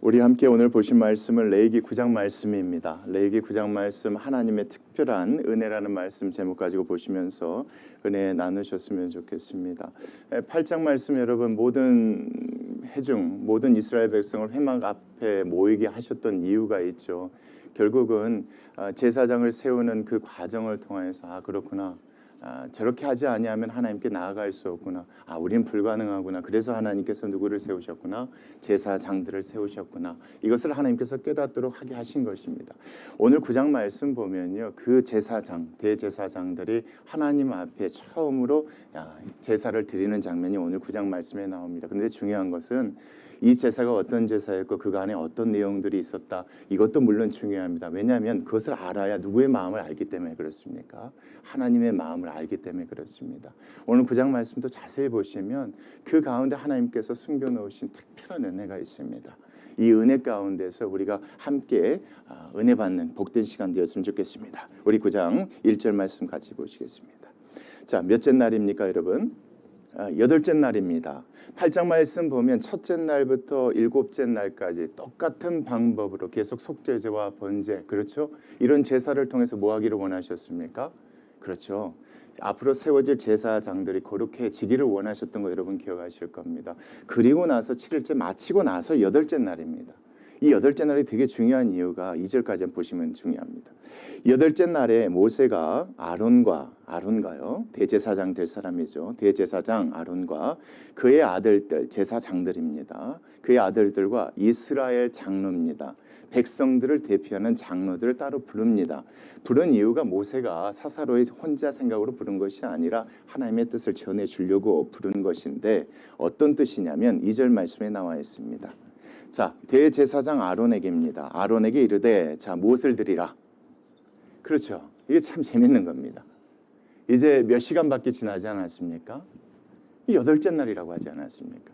우리 함께 오늘 보신 말씀은 레위기 9장 말씀입니다. 레위기 9장 말씀 하나님의 특별한 은혜라는 말씀 제목 가지고 보시면서 은혜 나누셨으면 좋겠습니다. 8장 말씀 여러분 모든 회중 모든 이스라엘 백성을 회막 앞에 모이게 하셨던 이유가 있죠. 결국은 제사장을 세우는 그 과정을 통해서 그렇구나. 저렇게 하지 아니하면 하나님께 나아갈 수 없구나. 우린 불가능하구나. 그래서 하나님께서 누구를 세우셨구나. 제사장들을 세우셨구나. 이것을 하나님께서 깨닫도록 하게 하신 것입니다. 오늘 9장 말씀 보면요. 그 제사장, 대제사장들이 하나님 앞에 처음으로 제사를 드리는 장면이 오늘 9장 말씀에 나옵니다. 그런데 중요한 것은 이 제사가 어떤 제사였고 그 안에 어떤 내용들이 있었다. 이것도 물론 중요합니다. 왜냐하면 그것을 알아야 누구의 마음을 알기 때문에 그렇습니까? 하나님의 마음을 알기 때문에 그렇습니다. 오늘 9장 말씀도 자세히 보시면 그 가운데 하나님께서 숨겨놓으신 특별한 은혜가 있습니다. 이 은혜 가운데서 우리가 함께 은혜 받는 복된 시간 되었으면 좋겠습니다. 우리 9장 1절 말씀 같이 보시겠습니다. 자, 몇째 날입니까 여러분? 8째 날입니다. 8장 말씀 보면 첫째 날부터 7째 날까지 똑같은 방법으로 계속 속죄제와 번제, 그렇죠? 이런 제사를 통해서 뭐 하기를 원하셨습니까? 그렇죠. 앞으로 세워질 제사장들이 거룩해지기를 원하셨던 거 여러분 기억하실 겁니다. 그리고 나서 7일째 마치고 나서 8째 날입니다. 이 8째 날이 되게 중요한 이유가 2절까지 보시면 중요합니다. 8째 날에 모세가 아론가요. 대제사장 될 사람이죠. 대제사장 아론과 그의 아들들 제사장들입니다. 그의 아들들과 이스라엘 장로입니다. 백성들을 대표하는 장로들을 따로 부릅니다. 부른 이유가 모세가 사사로이 혼자 생각으로 부른 것이 아니라 하나님의 뜻을 전해주려고 부른 것인데 어떤 뜻이냐면 2절 말씀에 나와 있습니다. 자, 대제사장 아론에게입니다. 아론에게 이르되 자 무엇을 드리라. 그렇죠. 이게 참 재밌는 겁니다. 이제 몇 시간밖에 지나지 않았습니까? 8째 날이라고 하지 않았습니까?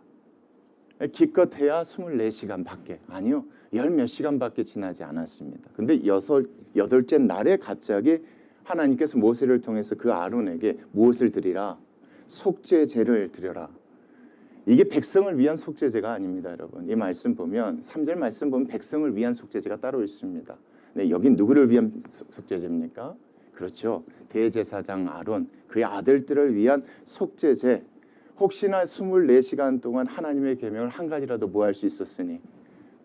기껏해야 24시간밖에 아니요. 10몇 시간밖에 지나지 않았습니다. 근데 8째 날에 갑자기 하나님께서 모세를 통해서 그 아론에게 무엇을 드리라? 속죄제를 드려라. 이게 백성을 위한 속죄제가 아닙니다, 여러분. 이 말씀 보면 3절 말씀 보면 백성을 위한 속죄제가 따로 있습니다. 네, 여긴 누구를 위한 속죄제입니까? 그렇죠. 대제사장 아론, 그의 아들들을 위한 속죄제. 혹시나 24시간 동안 하나님의 계명을 한 가지라도 뭐 할 수 있었으니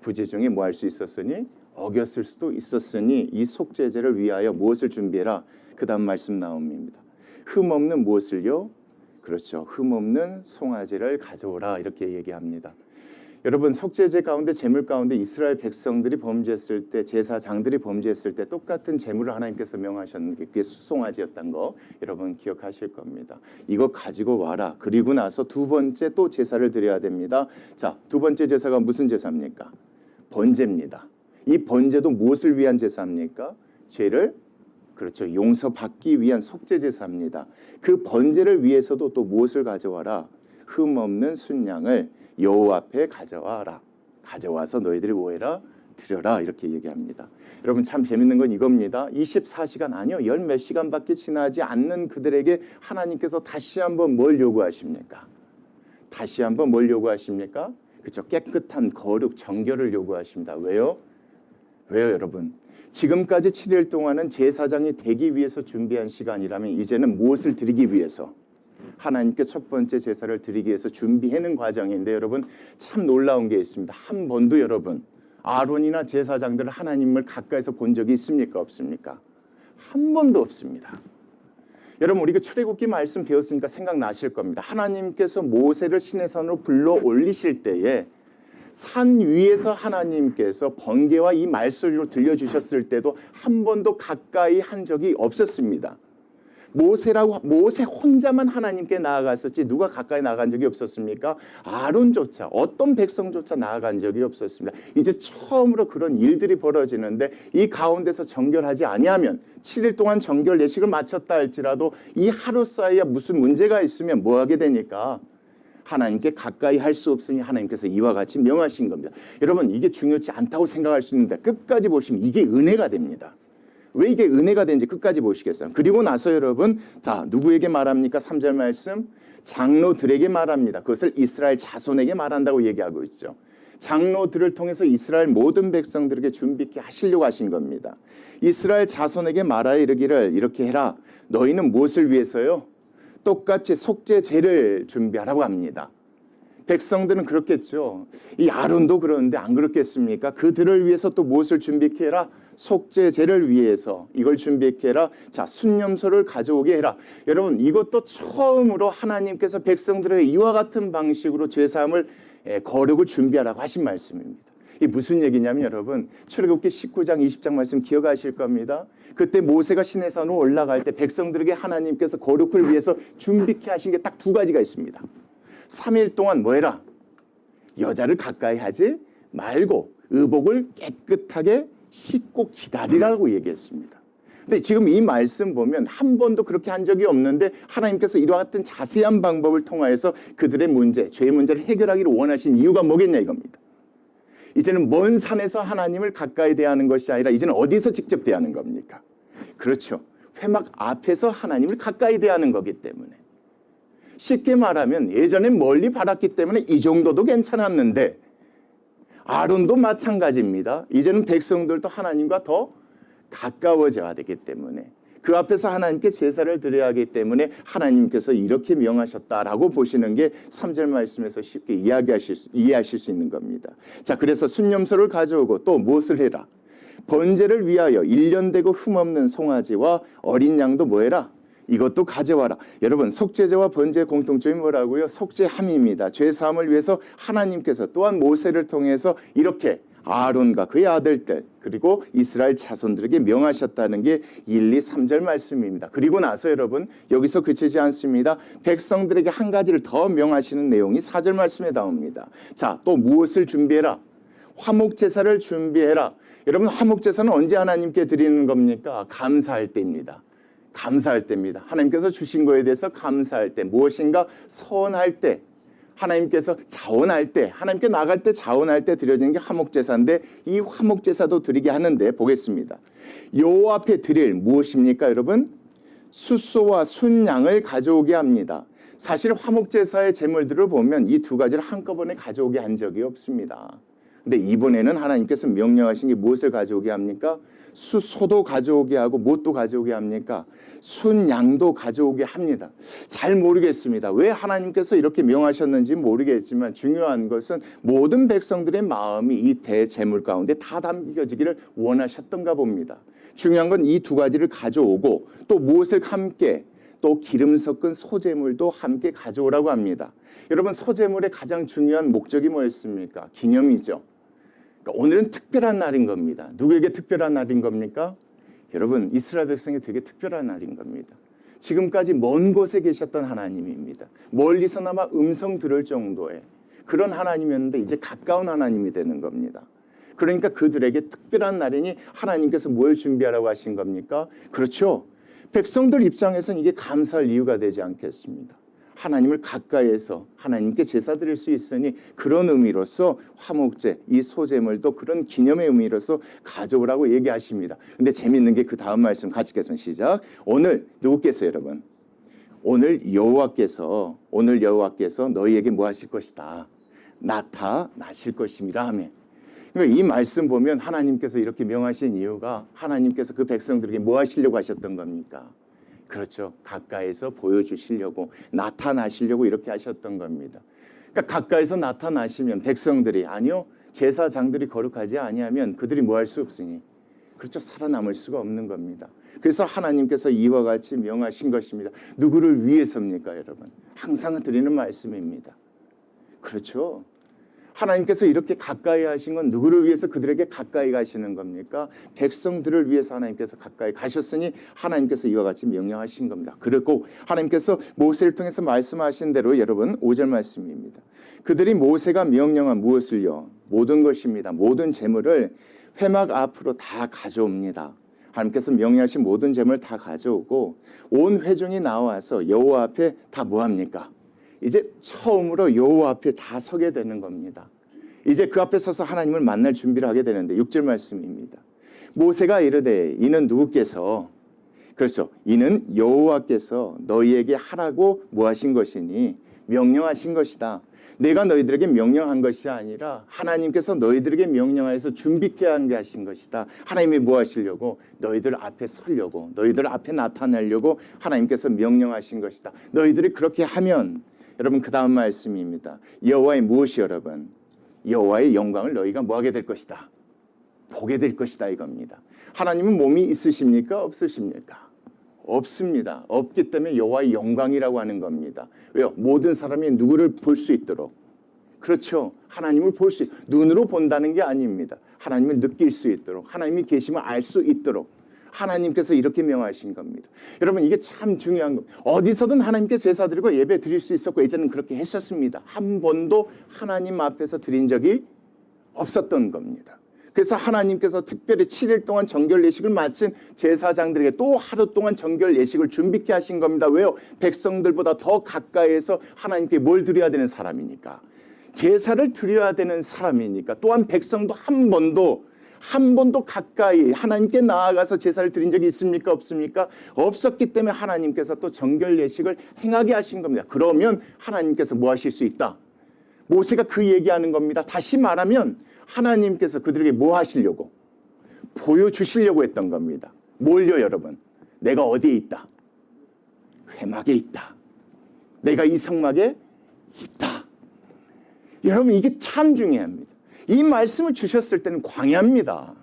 부재 중에 뭐 할 수 있었으니 어겼을 수도 있었으니 이 속죄제를 위하여 무엇을 준비해라. 그 다음 말씀 나옵니다. 흠없는 무엇을요? 그렇죠. 흠없는 송아지를 가져오라 이렇게 얘기합니다. 여러분 속죄제 가운데 제물 가운데 이스라엘 백성들이 범죄했을 때 제사장들이 범죄했을 때 똑같은 제물을 하나님께서 명하셨는데 그게 수송아지였던 거 여러분 기억하실 겁니다. 이거 가지고 와라. 그리고 나서 두 번째 또 제사를 드려야 됩니다. 자, 두 번째 제사가 무슨 제사입니까? 번제입니다. 이 번제도 무엇을 위한 제사입니까? 죄를 그렇죠. 용서받기 위한 속죄제사입니다. 그 번제를 위해서도 또 무엇을 가져와라? 흠없는 순양을 여호와 앞에 가져와라. 가져와서 너희들이 뭐해라? 드려라. 이렇게 얘기합니다. 여러분 참 재밌는 건 이겁니다. 24시간 아니요. 10몇 시간밖에 지나지 않는 그들에게 하나님께서 다시 한번 뭘 요구하십니까? 다시 한번 뭘 요구하십니까? 그렇죠. 깨끗한 거룩 정결을 요구하십니다. 왜요? 왜요 여러분? 지금까지 7일 동안은 제사장이 되기 위해서 준비한 시간이라면 이제는 무엇을 드리기 위해서? 하나님께 첫 번째 제사를 드리기 위해서 준비하는 과정인데 여러분 참 놀라운 게 있습니다. 한 번도 여러분 아론이나 제사장들을 하나님을 가까이서 본 적이 있습니까? 없습니까? 한 번도 없습니다. 여러분 우리가 출애굽기 말씀 배웠으니까 생각나실 겁니다. 하나님께서 모세를 시내산으로 불러 올리실 때에 산 위에서 하나님께서 번개와 이 말소리로 들려주셨을 때도 한 번도 가까이 한 적이 없었습니다. 모세 혼자만 하나님께 나아갔었지 누가 가까이 나아간 적이 없었습니까? 아론조차 어떤 백성조차 나아간 적이 없었습니다. 이제 처음으로 그런 일들이 벌어지는데 이 가운데서 정결하지 아니하면 7일 동안 정결 예식을 마쳤다 할지라도 이 하루 사이에 무슨 문제가 있으면 뭐 하게 되니까? 하나님께 가까이 할 수 없으니 하나님께서 이와 같이 명하신 겁니다. 여러분 이게 중요치 않다고 생각할 수 있는데 끝까지 보시면 이게 은혜가 됩니다. 왜 이게 은혜가 되는지 끝까지 보시겠어요? 그리고 나서 여러분 자 누구에게 말합니까? 3절 말씀 장로들에게 말합니다. 그것을 이스라엘 자손에게 말한다고 얘기하고 있죠. 장로들을 통해서 이스라엘 모든 백성들에게 준비케 하시려고 하신 겁니다. 이스라엘 자손에게 말하여 이르기를 이렇게 해라. 너희는 무엇을 위해서요? 똑같이 속죄제를 준비하라고 합니다. 백성들은 그렇겠죠. 이 아론도 그러는데 안 그렇겠습니까? 그들을 위해서 또 무엇을 준비케 해라? 속죄제를 위해서 이걸 준비케 해라. 자, 순념소를 가져오게 해라. 여러분, 이것도 처음으로 하나님께서 백성들에게 이와 같은 방식으로 제사함을 거룩을 준비하라고 하신 말씀입니다. 이게 무슨 얘기냐면 여러분, 출애굽기 19장 20장 말씀 기억하실 겁니다. 그때 모세가 시내산으로 올라갈 때 백성들에게 하나님께서 거룩을 위해서 준비케 하신 게 딱 두 가지가 있습니다. 3일 동안 뭐 해라? 여자를 가까이 하지 말고 의복을 깨끗하게 씻고 기다리라고 얘기했습니다. 근데 지금 이 말씀 보면 한 번도 그렇게 한 적이 없는데 하나님께서 이와 같은 자세한 방법을 통하여서 그들의 문제, 죄의 문제를 해결하기를 원하신 이유가 뭐겠냐 이겁니다. 이제는 먼 산에서 하나님을 가까이 대하는 것이 아니라 이제는 어디서 직접 대하는 겁니까? 그렇죠. 회막 앞에서 하나님을 가까이 대하는 거기 때문에. 쉽게 말하면 예전엔 멀리 바랐기 때문에 이 정도도 괜찮았는데 아론도 마찬가지입니다. 이제는 백성들도 하나님과 더 가까워져야 되기 때문에 그 앞에서 하나님께 제사를 드려야 하기 때문에 하나님께서 이렇게 명하셨다라고 보시는 게 3절 말씀에서 쉽게 이해하실 수 있는 겁니다. 자, 그래서 순념소를 가져오고 또 무엇을 해라? 번제를 위하여 1년 되고 흠없는 송아지와 어린 양도 뭐 해라? 이것도 가져와라. 여러분, 속죄제와 번제의 공통점이 뭐라고요? 속죄함입니다. 죄사함을 위해서 하나님께서 또한 모세를 통해서 이렇게 아론과 그의 아들들 그리고 이스라엘 자손들에게 명하셨다는 게 1, 2, 3절 말씀입니다. 그리고 나서 여러분 여기서 그치지 않습니다. 백성들에게 한 가지를 더 명하시는 내용이 4절 말씀에 나옵니다. 자, 또 무엇을 준비해라? 화목제사를 준비해라. 여러분, 화목제사는 언제 하나님께 드리는 겁니까? 감사할 때입니다. 감사할 때입니다. 하나님께서 주신 거에 대해서 감사할 때, 무엇인가 서원할 때, 하나님께서 자원할 때, 하나님께 나갈 때 자원할 때 드려지는 게 화목제사인데 이 화목제사도 드리게 하는데 보겠습니다. 여호와 앞에 드릴 무엇입니까 여러분? 숫소와 순양을 가져오게 합니다. 사실 화목제사의 제물들을 보면 이 두 가지를 한꺼번에 가져오게 한 적이 없습니다. 근데 이번에는 하나님께서 명령하신 게 무엇을 가져오게 합니까? 수소도 가져오게 하고 무엇도 가져오게 합니까? 순양도 가져오게 합니다. 잘 모르겠습니다. 왜 하나님께서 이렇게 명하셨는지 모르겠지만 중요한 것은 모든 백성들의 마음이 이 대제물 가운데 다 담겨지기를 원하셨던가 봅니다. 중요한 건 이 두 가지를 가져오고 또 무엇을 함께 또 기름 섞은 소제물도 함께 가져오라고 합니다. 여러분, 소제물의 가장 중요한 목적이 뭐였습니까? 기념이죠. 오늘은 특별한 날인 겁니다. 누구에게 특별한 날인 겁니까? 여러분, 이스라엘 백성이 되게 특별한 날인 겁니다. 지금까지 먼 곳에 계셨던 하나님입니다. 멀리서나마 음성 들을 정도의 그런 하나님이었는데 이제 가까운 하나님이 되는 겁니다. 그러니까 그들에게 특별한 날이니 하나님께서 뭘 준비하라고 하신 겁니까? 그렇죠. 백성들 입장에서는 이게 감사할 이유가 되지 않겠습니다. 하나님을 가까이에서 하나님께 제사 드릴 수 있으니 그런 의미로서 화목제, 이 소제물도 그런 기념의 의미로서 가져오라고 얘기하십니다. 근데 재밌는 게 그 다음 말씀 같이 읽겠습니다. 시작. 오늘 누구께서 여러분? 오늘 여호와께서 너희에게 뭐 하실 것이다? 나타나실 것입니다. 아멘. 그러니까 이 말씀 보면 하나님께서 이렇게 명하신 이유가 하나님께서 그 백성들에게 뭐 하시려고 하셨던 겁니까? 그렇죠. 가까이서 보여주시려고 나타나시려고 이렇게 하셨던 겁니다. 그러니까 가까이서 나타나시면 백성들이 아니요 제사장들이 거룩하지 아니하면 그들이 뭐 할 수 없으니 그렇죠. 살아남을 수가 없는 겁니다. 그래서 하나님께서 이와 같이 명하신 것입니다. 누구를 위해서입니까 여러분? 항상 드리는 말씀입니다. 그렇죠. 하나님께서 이렇게 가까이 하신 건 누구를 위해서 그들에게 가까이 가시는 겁니까? 백성들을 위해서 하나님께서 가까이 가셨으니 하나님께서 이와 같이 명령하신 겁니다. 그리고 하나님께서 모세를 통해서 말씀하신 대로 여러분 5절 말씀입니다. 그들이 모세가 명령한 무엇을요? 모든 것입니다. 모든 재물을 회막 앞으로 다 가져옵니다. 하나님께서 명령하신 모든 재물을 다 가져오고 온 회중이 나와서 여호와 앞에 다 뭐합니까? 이제 처음으로 여호와 앞에 다 서게 되는 겁니다. 이제 그 앞에 서서 하나님을 만날 준비를 하게 되는데 6절 말씀입니다. 모세가 이르되 이는 누구께서 그렇죠. 이는 여호와께서 너희에게 하라고 뭐 하신 것이니 명령하신 것이다. 내가 너희들에게 명령한 것이 아니라 하나님께서 너희들에게 명령하여서 준비케 하신 것이다. 하나님이 뭐 하시려고? 너희들 앞에 서려고, 너희들 앞에 나타나려고 하나님께서 명령하신 것이다. 너희들이 그렇게 하면, 여러분 그 다음 말씀입니다. 여호와의 무엇이 여러분? 여호와의 영광을 너희가 뭐하게 될 것이다? 보게 될 것이다 이겁니다. 하나님은 몸이 있으십니까? 없으십니까? 없습니다. 없기 때문에 여호와의 영광이라고 하는 겁니다. 왜요? 모든 사람이 누구를 볼 수 있도록. 그렇죠. 하나님을 볼 수 눈으로 본다는 게 아닙니다. 하나님을 느낄 수 있도록, 하나님이 계심을 알 수 있도록 하나님께서 이렇게 명하신 겁니다. 여러분 이게 참 중요한 겁니다. 어디서든 하나님께 제사 드리고 예배 드릴 수 있었고 예전에는 그렇게 했었습니다. 한 번도 하나님 앞에서 드린 적이 없었던 겁니다. 그래서 하나님께서 특별히 7일 동안 정결 예식을 마친 제사장들에게 또 하루 동안 정결 예식을 준비케 하신 겁니다. 왜요? 백성들보다 더 가까이에서 하나님께 뭘 드려야 되는 사람이니까. 제사를 드려야 되는 사람이니까. 또한 백성도 한 번도 가까이 하나님께 나아가서 제사를 드린 적이 있습니까? 없습니까? 없었기 때문에 하나님께서 또 정결 예식을 행하게 하신 겁니다. 그러면 하나님께서 뭐 하실 수 있다? 모세가 그 얘기하는 겁니다. 다시 말하면 하나님께서 그들에게 뭐 하시려고? 보여주시려고 했던 겁니다. 뭘요 여러분? 내가 어디에 있다? 회막에 있다. 내가 이 성막에 있다. 여러분 이게 참 중요합니다. 이 말씀을 주셨을 때는 광야입니다.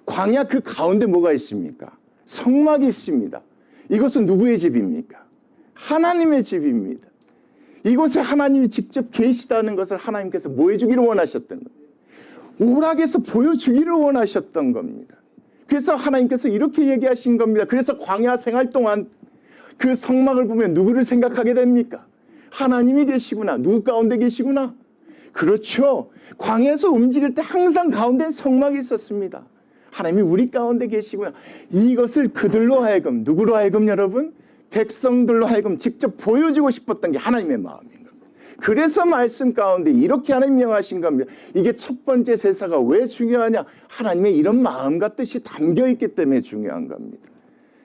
광야 그 가운데 뭐가 있습니까? 성막이 있습니다. 이것은 누구의 집입니까? 하나님의 집입니다. 이곳에 하나님이 직접 계시다는 것을 하나님께서 뭐 해주기를 원하셨던 겁니다. 오락에서 보여주기를 원하셨던 겁니다. 그래서 하나님께서 이렇게 얘기하신 겁니다. 그래서 광야 생활 동안 그 성막을 보면 누구를 생각하게 됩니까? 하나님이 계시구나. 누구 가운데 계시구나. 그렇죠. 광야에서 움직일 때 항상 가운데 성막이 있었습니다. 하나님이 우리 가운데 계시구나. 이것을 그들로 하여금, 누구로 하여금 여러분? 백성들로 하여금 직접 보여주고 싶었던 게 하나님의 마음인 겁니다. 그래서 말씀 가운데 이렇게 하나님 명하신 겁니다. 이게 첫 번째 제사가 왜 중요하냐? 하나님의 이런 마음과 뜻이 담겨있기 때문에 중요한 겁니다.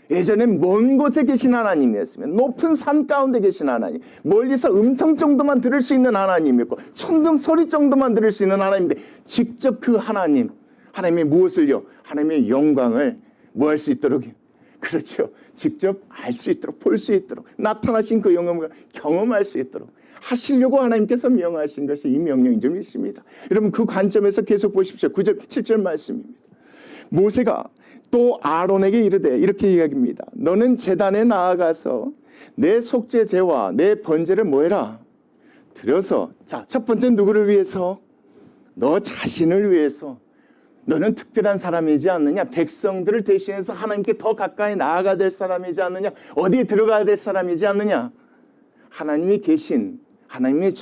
예전엔 먼 곳에 계신 하나님이었으면 높은 산 가운데 계신 하나님, 멀리서 음성 정도만 들을 수 있는 하나님이었고 천둥 소리 정도만 들을 수 있는 하나님인데 직접 그 하나님의 무엇을요? 하나님의 영광을 뭐 할 수 있도록, 그렇죠, 직접 알 수 있도록, 볼 수 있도록, 나타나신 그 영광을 경험할 수 있도록 하시려고 하나님께서 명하신 것이 이 명령인 점 있습니다. 여러분 그 관점에서 계속 보십시오. 9절 7절 말씀입니다. 모세가 또 아론에게 이르되 이렇게 이야기합니다. 너는 제단에 나아가서 내 속죄제와 내 번제를 뭐해라? 드려서. 자, 첫 번째 누구를 위해서? 너 자신을 위해서. 너는 특별한 사람이지 않느냐? 백성들을 대신해서 하나님께 더 가까이 나아가야 될 사람이지 않느냐? 어디에 들어가야 될 사람이지 않느냐? 하나님이 계신, 하나님의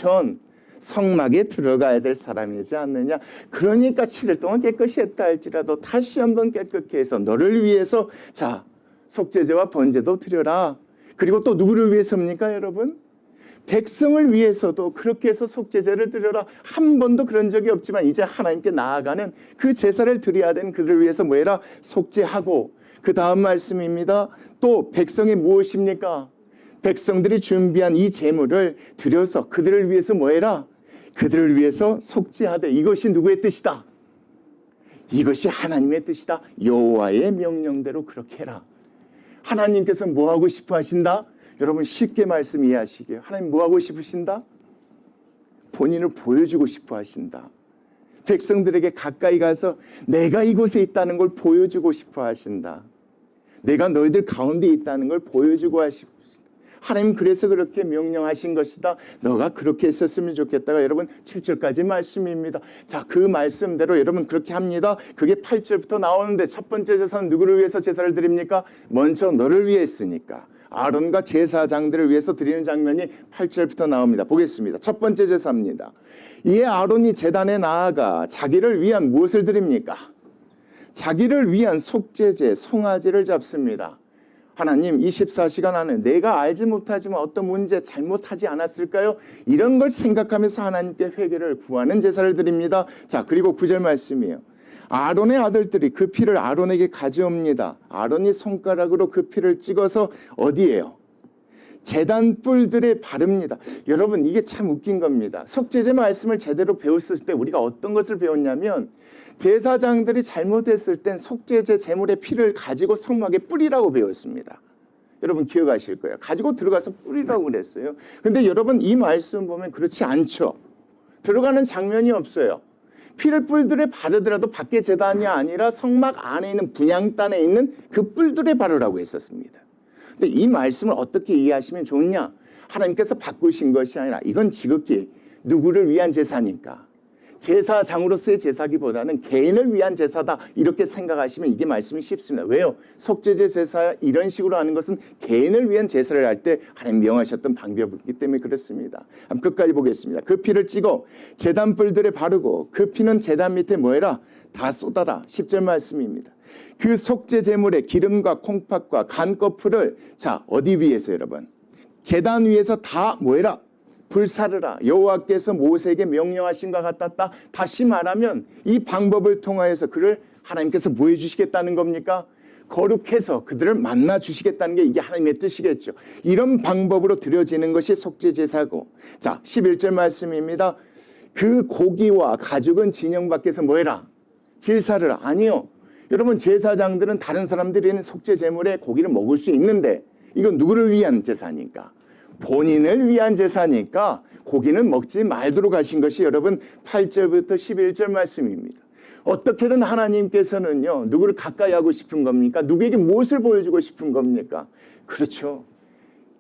성막에 들어가야 될 사람이지 않느냐. 그러니까 7일 동안 깨끗이 했다 할지라도 다시 한번 깨끗게 해서 너를 위해서 자 속죄제와 번제도 드려라. 그리고 또 누구를 위해서입니까 여러분? 백성을 위해서도 그렇게 해서 속죄제를 드려라. 한 번도 그런 적이 없지만 이제 하나님께 나아가는 그 제사를 드려야 되는 그들을 위해서 뭐해라? 속죄하고. 그 다음 말씀입니다. 또 백성이 무엇입니까? 백성들이 준비한 이 제물을 드려서 그들을 위해서 뭐해라? 그들을 위해서 속죄하되. 이것이 누구의 뜻이다? 이것이 하나님의 뜻이다. 여호와의 명령대로 그렇게 해라. 하나님께서 뭐 하고 싶어 하신다? 여러분 쉽게 말씀 이해하시게요. 하나님 뭐 하고 싶으신다? 본인을 보여주고 싶어 하신다. 백성들에게 가까이 가서 내가 이곳에 있다는 걸 보여주고 싶어 하신다. 내가 너희들 가운데 있다는 걸 보여주고 하십니다. 하나님 그래서 그렇게 명령하신 것이다. 너가 그렇게 했었으면 좋겠다가 여러분 7절까지 말씀입니다. 자, 그 말씀대로 여러분 그렇게 합니다. 그게 8절부터 나오는데 첫 번째 제사는 누구를 위해서 제사를 드립니까? 먼저 너를 위해 했으니까 아론과 제사장들을 위해서 드리는 장면이 8절부터 나옵니다. 보겠습니다. 첫 번째 제사입니다. 이에 아론이 제단에 나아가 자기를 위한 무엇을 드립니까? 자기를 위한 속죄제, 송아지를 잡습니다. 하나님 24시간 안에 내가 알지 못하지만 어떤 문제 잘못하지 않았을까요? 이런 걸 생각하면서 하나님께 회개를 구하는 제사를 드립니다. 자, 그리고 9절 말씀이에요. 아론의 아들들이 그 피를 아론에게 가져옵니다. 아론이 손가락으로 그 피를 찍어서 어디에요? 제단 뿔들에 바릅니다. 여러분 이게 참 웃긴 겁니다. 속죄제 말씀을 제대로 배웠을 때 우리가 어떤 것을 배웠냐면 제사장들이 잘못했을 땐 속죄제 제물의 피를 가지고 성막에 뿌리라고 배웠습니다. 여러분 기억하실 거예요. 가지고 들어가서 뿌리라고 그랬어요. 근데 여러분 이 말씀 보면 그렇지 않죠. 들어가는 장면이 없어요. 피를 뿔들에 바르더라도 밖에 제단이 아니라 성막 안에 있는 분향단에 있는 그 뿔들에 바르라고 했었습니다. 근데 이 말씀을 어떻게 이해하시면 좋냐? 하나님께서 바꾸신 것이 아니라 이건 지극히 누구를 위한 제사니까. 제사장으로서의 제사기보다는 개인을 위한 제사다 이렇게 생각하시면 이게 말씀이 쉽습니다. 왜요? 속죄제 제사 이런 식으로 하는 것은 개인을 위한 제사를 할 때 하나님 명하셨던 방법이기 때문에 그렇습니다. 한번 끝까지 보겠습니다. 그 피를 찌고 제단 뿔들에 바르고 그 피는 제단 밑에 뭐해라? 다 쏟아라. 10절 말씀입니다. 그 속죄 제물의 기름과 콩팥과 간꺼풀을 자 어디 위에서 여러분? 제단 위에서 다 뭐해라? 불사르라. 여호와께서 모세에게 명령하신 것 같았다. 다시 말하면 이 방법을 통하여서 그를 하나님께서 뭐 해주시겠다는 겁니까? 거룩해서 그들을 만나 주시겠다는 게 이게 하나님의 뜻이겠죠. 이런 방법으로 드려지는 것이 속죄제사고, 자 11절 말씀입니다. 그 고기와 가죽은 진영 밖에서 뭐해라? 질사르라. 아니요. 여러분 제사장들은 다른 사람들이 있는 속죄 제물에 고기를 먹을 수 있는데 이건 누구를 위한 제사니까? 본인을 위한 제사니까 고기는 먹지 말도록 하신 것이 여러분 8절부터 11절 말씀입니다. 어떻게든 하나님께서는요 누구를 가까이 하고 싶은 겁니까? 누구에게 무엇을 보여주고 싶은 겁니까? 그렇죠.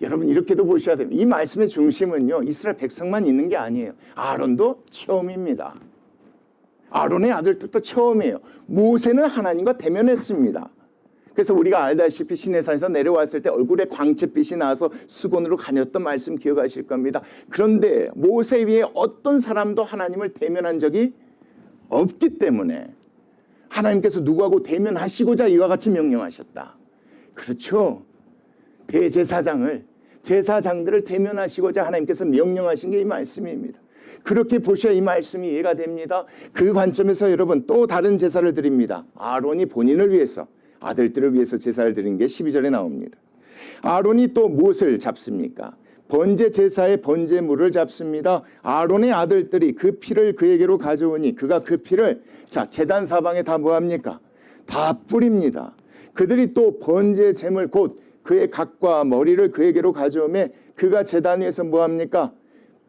여러분 이렇게도 보셔야 됩니다. 이 말씀의 중심은요 이스라엘 백성만 있는 게 아니에요. 아론도 처음입니다. 아론의 아들들도 처음이에요. 모세는 하나님과 대면했습니다. 그래서 우리가 알다시피 시내산에서 내려왔을 때 얼굴에 광채빛이 나서 수건으로 가렸던 말씀 기억하실 겁니다. 그런데 모세 위에 어떤 사람도 하나님을 대면한 적이 없기 때문에 하나님께서 누구하고 대면하시고자 이와 같이 명령하셨다. 그렇죠. 제사장들을 대면하시고자 하나님께서 명령하신 게 이 말씀입니다. 그렇게 보셔야 이 말씀이 이해가 됩니다. 그 관점에서 여러분 또 다른 제사를 드립니다. 아론이 본인을 위해서 아들들을 위해서 제사를 드린 게 12절에 나옵니다. 아론이 또 무엇을 잡습니까? 번제 제사의 번제물을 잡습니다. 아론의 아들들이 그 피를 그에게로 가져오니 그가 그 피를 자 제단 사방에 다 뭐합니까? 다 뿌립니다. 그들이 또 번제 제물 곧 그의 각과 머리를 그에게로 가져오매 그가 제단 위에서 뭐합니까?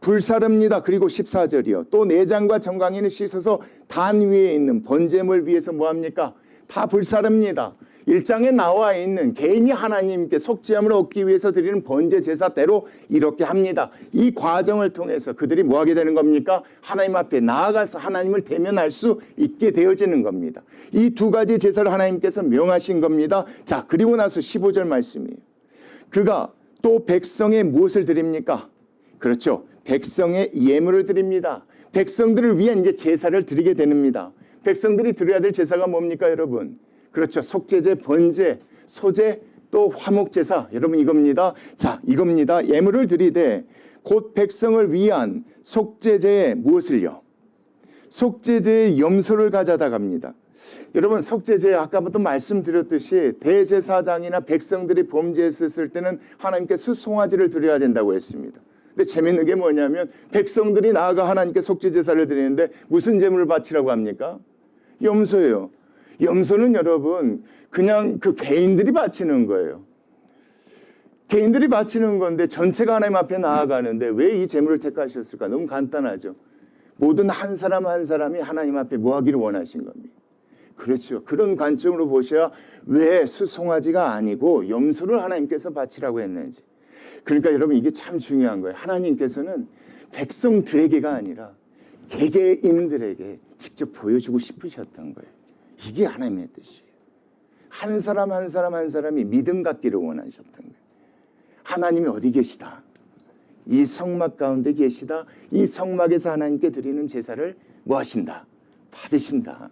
불사릅니다. 그리고 14절이요. 또 내장과 정강이를 씻어서 단 위에 있는 번제물 위에서 뭐합니까? 다 불사릅니다. 1장에 나와 있는 개인이 하나님께 속죄함을 얻기 위해서 드리는 번제 제사대로 이렇게 합니다. 이 과정을 통해서 그들이 뭐하게 되는 겁니까? 하나님 앞에 나아가서 하나님을 대면할 수 있게 되어지는 겁니다. 이 두 가지 제사를 하나님께서 명하신 겁니다. 자 그리고 나서 15절 말씀이에요. 그가 또 백성에 무엇을 드립니까? 그렇죠. 백성의 예물을 드립니다. 백성들을 위한 이제 제사를 드리게 됩니다. 백성들이 드려야 될 제사가 뭡니까 여러분? 그렇죠. 속죄제, 번제, 소제, 또 화목제사. 여러분 이겁니다. 자 이겁니다. 예물을 드리되 곧 백성을 위한 속죄제에 무엇을요? 속죄제의 염소를 가져다 갑니다. 여러분 속죄제 아까부터 말씀드렸듯이 대제사장이나 백성들이 범죄했을 때는 하나님께 수송아지를 드려야 된다고 했습니다. 근데 재밌는 게 뭐냐면 백성들이 나아가 하나님께 속죄제사를 드리는데 무슨 제물을 바치라고 합니까? 염소예요. 염소는 여러분 그냥 그 개인들이 바치는 거예요. 개인들이 바치는 건데 전체가 하나님 앞에 나아가는데 왜 이 제물을 택하셨을까? 너무 간단하죠. 모든 한 사람 한 사람이 하나님 앞에 뭐 하기를 원하신 겁니다. 그렇죠. 그런 관점으로 보셔야 왜 수송아지가 아니고 염소를 하나님께서 바치라고 했는지. 그러니까 여러분 이게 참 중요한 거예요. 하나님께서는 백성들에게가 아니라 개개인들에게 직접 보여주고 싶으셨던 거예요. 이게 하나님의 뜻이에요. 한 사람 한 사람 한 사람이 믿음 갖기를 원하셨던 거예요. 하나님이 어디 계시다? 이 성막 가운데 계시다. 이 성막에서 하나님께 드리는 제사를 뭐 하신다? 받으신다.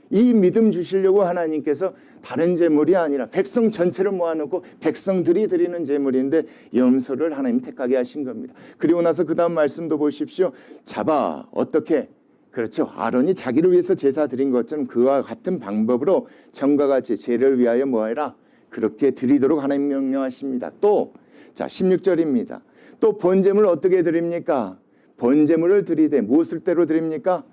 이 믿음 주시려고 하나님께서 다른 제물이 아니라 백성 전체를 모아놓고 백성들이 드리는 제물인데 염소를 하나님 택하게 하신 겁니다. 그리고 나서 그 다음 말씀도 보십시오. 잡아 어떻게? 그렇죠. 아론이 자기를 위해서 제사 드린 것처럼 그와 같은 방법으로 전과 같이 죄를 위하여 뭐해라? 그렇게 드리도록 하나님 명령하십니다. 또 자, 16절입니다. 또 번제물을 어떻게 드립니까? 번제물을 드리되 무엇을 대로 드립니까?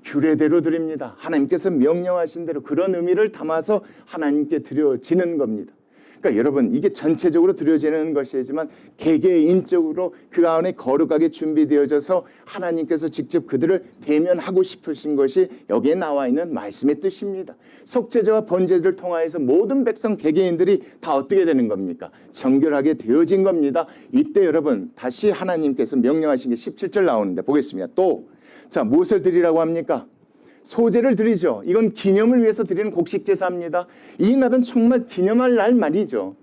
규례대로 드립니다. 하나님께서 명령하신 대로 그런 의미를 담아서 하나님께 드려지는 겁니다. 그러니까 여러분, 이게 전체적으로 드려지는 것이지만 개개인적으로 그 안에 거룩하게 준비되어져서 하나님께서 직접 그들을 대면하고 싶으신 것이 여기에 나와 있는 말씀의 뜻입니다. 속죄제와 번제들을 통하여서 모든 백성 개개인들이 다 어떻게 되는 겁니까? 정결하게 되어진 겁니다. 이때 여러분 다시 하나님께서 명령하신 게 17절 나오는데 보겠습니다. 또 자, 무엇을 드리라고 합니까? 소제를 드리죠. 이건 기념을 위해서 드리는 곡식제사입니다. 이 날은 정말 기념할 날 말이죠.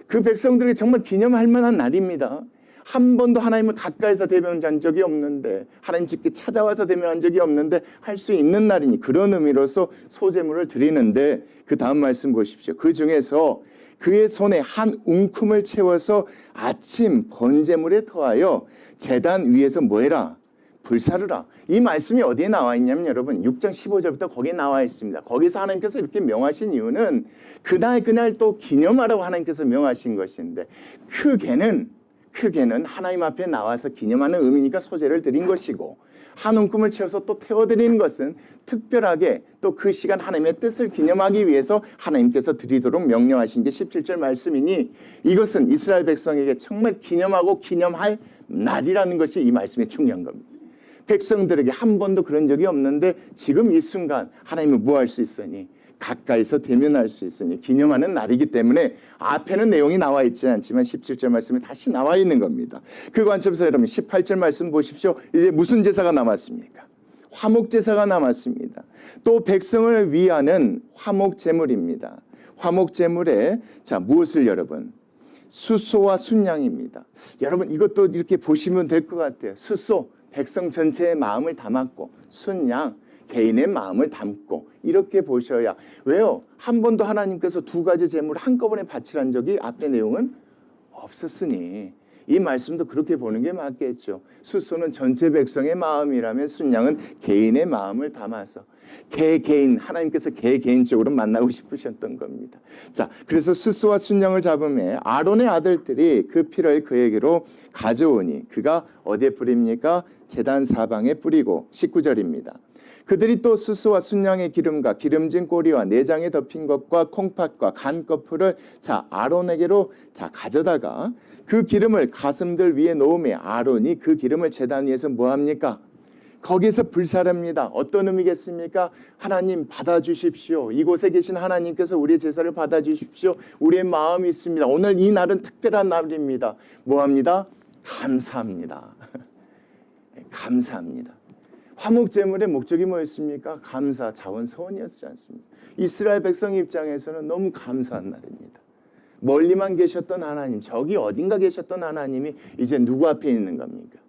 그 백성들에게 정말 기념할 만한 날입니다. 한 번도 하나님을 가까이서 대면한 적이 없는데, 하나님 집게 찾아와서 대면한 적이 없는데 할 수 있는 날이니 그런 의미로서 소제물을 드리는데, 그 다음 말씀 보십시오. 그 중에서 그의 손에 한 웅큼을 채워서 아침 번제물에 더하여 제단 위에서 뭐해라? 불사르라. 이 말씀이 어디에 나와 있냐면 여러분 6장 15절부터 거기에 나와 있습니다. 거기서 하나님께서 이렇게 명하신 이유는 그날 또 기념하라고 하나님께서 명하신 것인데, 크게는 하나님 앞에 나와서 기념하는 의미니까 소제를 드린 것이고, 한 움큼을 채워서 또 태워드리는 것은 특별하게 또 그 시간 하나님의 뜻을 기념하기 위해서 하나님께서 드리도록 명령하신 게 17절 말씀이니, 이것은 이스라엘 백성에게 정말 기념하고 기념할 날이라는 것이 이 말씀의 중요한 겁니다. 백성들에게 한 번도 그런 적이 없는데 지금 이 순간 하나님은 뭐 할 수 있으니? 가까이서 대면할 수 있으니 기념하는 날이기 때문에 앞에는 내용이 나와 있지 않지만 17절 말씀에 다시 나와 있는 겁니다. 그 관점에서 여러분 18절 말씀 보십시오. 이제 무슨 제사가 남았습니까? 화목제사가 남았습니다. 또 백성을 위하는 화목제물입니다. 화목제물에 자 무엇을 여러분? 수소와 순양입니다. 여러분 이것도 이렇게 보시면 될 것 같아요. 수소 백성 전체의 마음을 담았고, 순양 개인의 마음을 담고, 이렇게 보셔야. 왜요? 한 번도 하나님께서 두 가지 제물을 한꺼번에 바치란 적이 앞의 내용은 없었으니 이 말씀도 그렇게 보는 게 맞겠죠. 수소는 전체 백성의 마음이라면 순양은 개인의 마음을 담아서 개개인, 하나님께서 개개인적으로 만나고 싶으셨던 겁니다. 자, 그래서 수소와 순양을 잡음에 아론의 아들들이 그 피를 그에게로 가져오니 그가 어디에 뿌립니까? 제단 사방에 뿌리고. 19절입니다. 그들이 또 수수와 순양의 기름과 기름진 꼬리와 내장에 덮인 것과 콩팥과 간꺼풀을 자 아론에게로 자 가져다가 그 기름을 가슴들 위에 놓으며 아론이 그 기름을 제단 위에서 뭐합니까? 거기에서 불사릅니다. 어떤 의미겠습니까? 하나님 받아주십시오. 이곳에 계신 하나님께서 우리의 제사를 받아주십시오. 우리의 마음이 있습니다. 오늘 이 날은 특별한 날입니다. 뭐합니다? 감사합니다. 감사합니다. 화목제물의 목적이 뭐였습니까? 감사, 자원, 서원이었지 않습니까? 이스라엘 백성 입장에서는 너무 감사한 날입니다. 멀리만 계셨던 하나님, 저기 어딘가 계셨던 하나님이 이제 누구 앞에 있는 겁니까?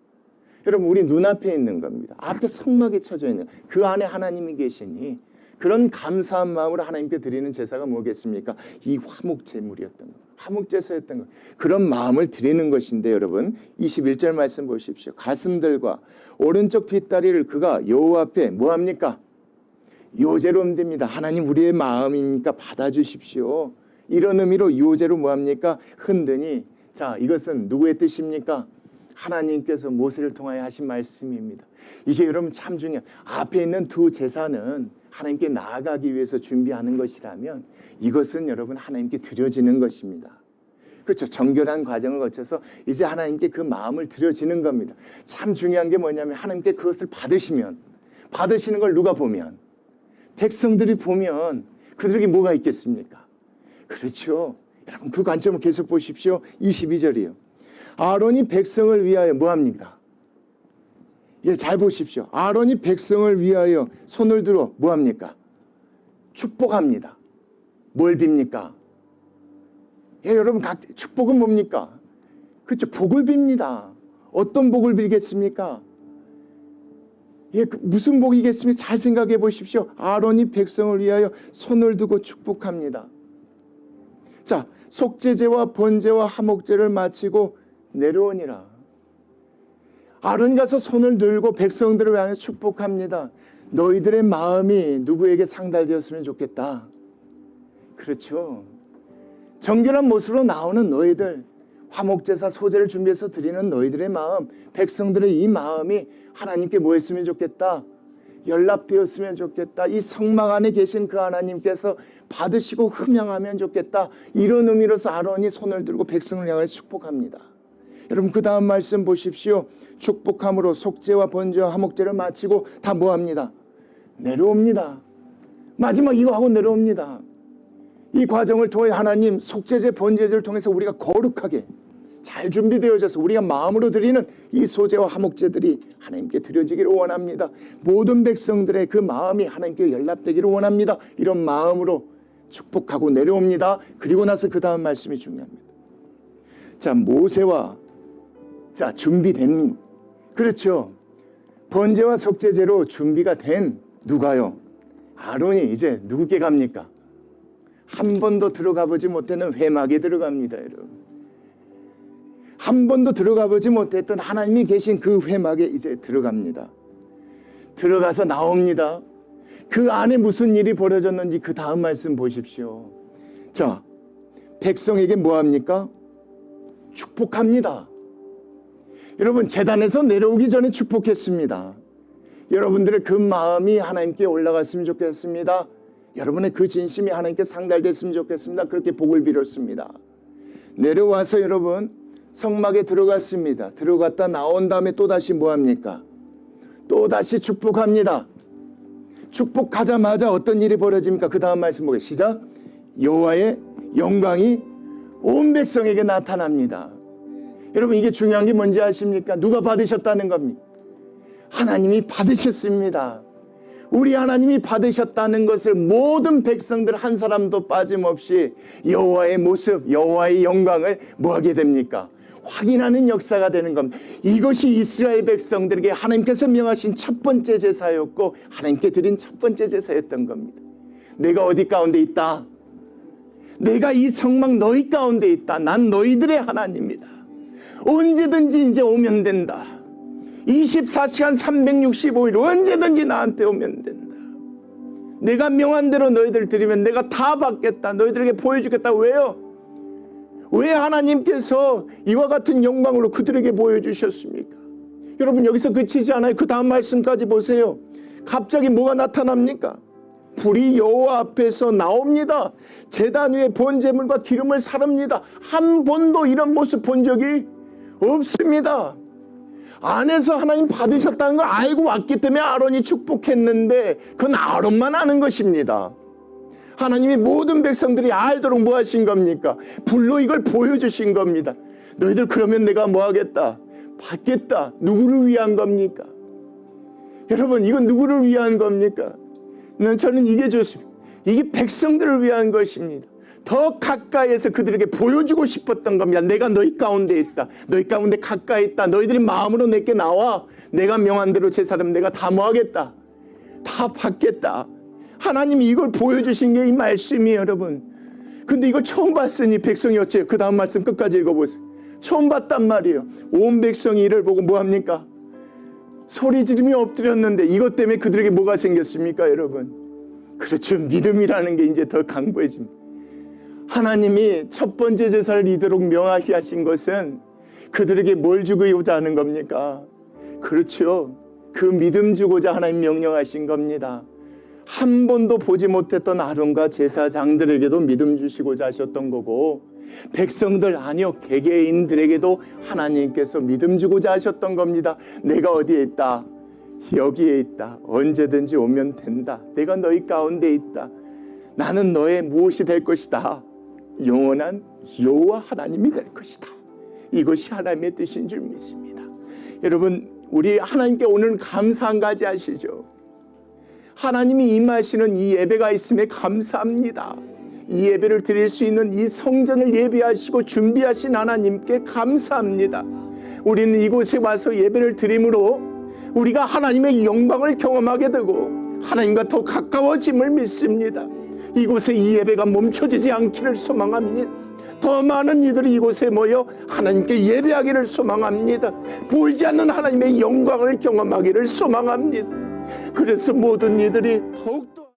여러분 우리 눈앞에 있는 겁니다. 앞에 성막에 쳐져 있는 그 안에 하나님이 계시니 그런 감사한 마음으로 하나님께 드리는 제사가 뭐겠습니까? 이 화목제물이었던 것, 화목제사였던 것, 그런 마음을 드리는 것인데 여러분 21절 말씀 보십시오. 가슴들과 오른쪽 뒷다리를 그가 여호와 앞에 뭐합니까? 요제로 옮깁니다. 하나님 우리의 마음이니까 받아주십시오. 이런 의미로 요제로 뭐합니까? 흔드니 자 이것은 누구의 뜻입니까? 하나님께서 모세를 통하여 하신 말씀입니다. 이게 여러분 참 중요해요. 앞에 있는 두 제사는 하나님께 나아가기 위해서 준비하는 것이라면 이것은 여러분 하나님께 드려지는 것입니다. 그렇죠. 정결한 과정을 거쳐서 이제 하나님께 그 마음을 드려지는 겁니다. 참 중요한 게 뭐냐면 하나님께 그것을 받으시면, 받으시는 걸 누가 보면? 백성들이 보면 그들에게 뭐가 있겠습니까? 그렇죠. 여러분 그 관점을 계속 보십시오. 22절이요. 아론이 백성을 위하여 뭐합니까? 예, 잘 보십시오. 아론이 백성을 위하여 손을 들어 뭐합니까? 축복합니다. 뭘 빕니까? 예, 여러분 축복은 뭡니까? 그렇죠. 복을 빕니다. 어떤 복을 빌겠습니까? 예, 무슨 복이겠습니까? 잘 생각해 보십시오. 아론이 백성을 위하여 손을 두고 축복합니다. 자, 속죄제와 번제와 화목제를 마치고 내려오니라. 아론이 가서 손을 들고 백성들을 향해 축복합니다. 너희들의 마음이 누구에게 상달되었으면 좋겠다. 그렇죠. 정결한 모습으로 나오는 너희들, 화목제사 소제를 준비해서 드리는 너희들의 마음, 백성들의 이 마음이 하나님께 뭐 했으면 좋겠다? 연락되었으면 좋겠다. 이 성막 안에 계신 그 하나님께서 받으시고 흠양하면 좋겠다. 이런 의미로서 아론이 손을 들고 백성을 향해 축복합니다. 여러분 그 다음 말씀 보십시오. 축복함으로 속죄와 번제와 화목제를 마치고 다 뭐합니다? 내려옵니다. 마지막 이거 하고 내려옵니다. 이 과정을 통해 하나님 속죄제 번제제를 통해서 우리가 거룩하게 잘 준비되어져서 우리가 마음으로 드리는 이 소제와 화목제들이 하나님께 드려지기를 원합니다. 모든 백성들의 그 마음이 하나님께 연락되기를 원합니다. 이런 마음으로 축복하고 내려옵니다. 그리고 나서 그 다음 말씀이 중요합니다. 자, 모세와 자 준비된 민, 그렇죠. 번제와 속죄제로 준비가 된 누가요? 아론이 이제 누구께 갑니까? 한 번도 들어가 보지 못했는 회막에 들어갑니다. 여러분 한 번도 들어가 보지 못했던 하나님이 계신 그 회막에 이제 들어갑니다. 들어가서 나옵니다. 그 안에 무슨 일이 벌어졌는지 그 다음 말씀 보십시오. 자, 백성에게 뭐합니까? 축복합니다. 여러분 제단에서 내려오기 전에 축복했습니다. 여러분들의 그 마음이 하나님께 올라갔으면 좋겠습니다. 여러분의 그 진심이 하나님께 상달됐으면 좋겠습니다. 그렇게 복을 빌었습니다. 내려와서 여러분 성막에 들어갔습니다. 들어갔다 나온 다음에 또다시 뭐합니까? 또다시 축복합니다. 축복하자마자 어떤 일이 벌어집니까? 그 다음 말씀 보겠습니다. 시작. 여호와의 영광이 온 백성에게 나타납니다. 여러분 이게 중요한 게 뭔지 아십니까? 누가 받으셨다는 겁니다. 하나님이 받으셨습니다. 우리 하나님이 받으셨다는 것을 모든 백성들 한 사람도 빠짐없이 여호와의 모습, 여호와의 영광을 뭐하게 됩니까? 확인하는 역사가 되는 겁니다. 이것이 이스라엘 백성들에게 하나님께서 명하신 첫 번째 제사였고 하나님께 드린 첫 번째 제사였던 겁니다. 내가 어디 가운데 있다? 내가 이 성막 너희 가운데 있다. 난 너희들의 하나님이다. 언제든지 이제 오면 된다. 24시간 365일 언제든지 나한테 오면 된다. 내가 명한 대로 너희들 드리면 내가 다 받겠다. 너희들에게 보여주겠다. 왜요? 왜 하나님께서 이와 같은 영광으로 그들에게 보여주셨습니까? 여러분 여기서 그치지 않아요. 그 다음 말씀까지 보세요. 갑자기 뭐가 나타납니까? 불이 여호와 앞에서 나옵니다. 제단 위에 번제물과 기름을 사릅니다. 한 번도 이런 모습 본 적이 없습니다. 안에서 하나님 받으셨다는 걸 알고 왔기 때문에 아론이 축복했는데 그건 아론만 아는 것입니다. 하나님이 모든 백성들이 알도록 뭐 하신 겁니까? 불로 이걸 보여주신 겁니다. 너희들 그러면 내가 뭐 하겠다? 받겠다. 누구를 위한 겁니까? 여러분 이건 누구를 위한 겁니까? 저는 이게 좋습니다. 이게 백성들을 위한 것입니다. 더 가까이에서 그들에게 보여주고 싶었던 겁니다. 내가 너희 가운데 있다. 너희 가운데 가까이 있다. 너희들이 마음으로 내게 나와. 내가 명한 대로 제 사람 내가 다 뭐하겠다. 다 받겠다. 하나님이 이걸 보여주신 게 이 말씀이에요, 여러분. 근데 이걸 처음 봤으니 백성이 어째요? 그 다음 말씀 끝까지 읽어보세요. 처음 봤단 말이에요. 온 백성이 이를 보고 뭐합니까? 소리 지르며 엎드렸는데 이것 때문에 그들에게 뭐가 생겼습니까, 여러분? 그렇죠. 믿음이라는 게 이제 더 강보해집니다. 하나님이 첫 번째 제사를 이도록 명하신 것은 그들에게 뭘 주고자 하는 겁니까? 그렇죠. 그 믿음 주고자 하나님 명령하신 겁니다. 한 번도 보지 못했던 아론과 제사장들에게도 믿음 주시고자 하셨던 거고 백성들 아니요 개개인들에게도 하나님께서 믿음 주고자 하셨던 겁니다. 내가 어디에 있다? 여기에 있다. 언제든지 오면 된다. 내가 너희 가운데 있다. 나는 너의 무엇이 될 것이다? 영원한 여호와 하나님이 될 것이다. 이것이 하나님의 뜻인 줄 믿습니다. 여러분 우리 하나님께 오늘 감사 한 가지 아시죠? 하나님이 임하시는 이 예배가 있음에 감사합니다. 이 예배를 드릴 수 있는 이 성전을 예비하시고 준비하신 하나님께 감사합니다. 우리는 이곳에 와서 예배를 드림으로 우리가 하나님의 영광을 경험하게 되고 하나님과 더 가까워짐을 믿습니다. 이곳에 이 예배가 멈춰지지 않기를 소망합니다. 더 많은 이들이 이곳에 모여 하나님께 예배하기를 소망합니다. 보이지 않는 하나님의 영광을 경험하기를 소망합니다. 그래서 모든 이들이 더욱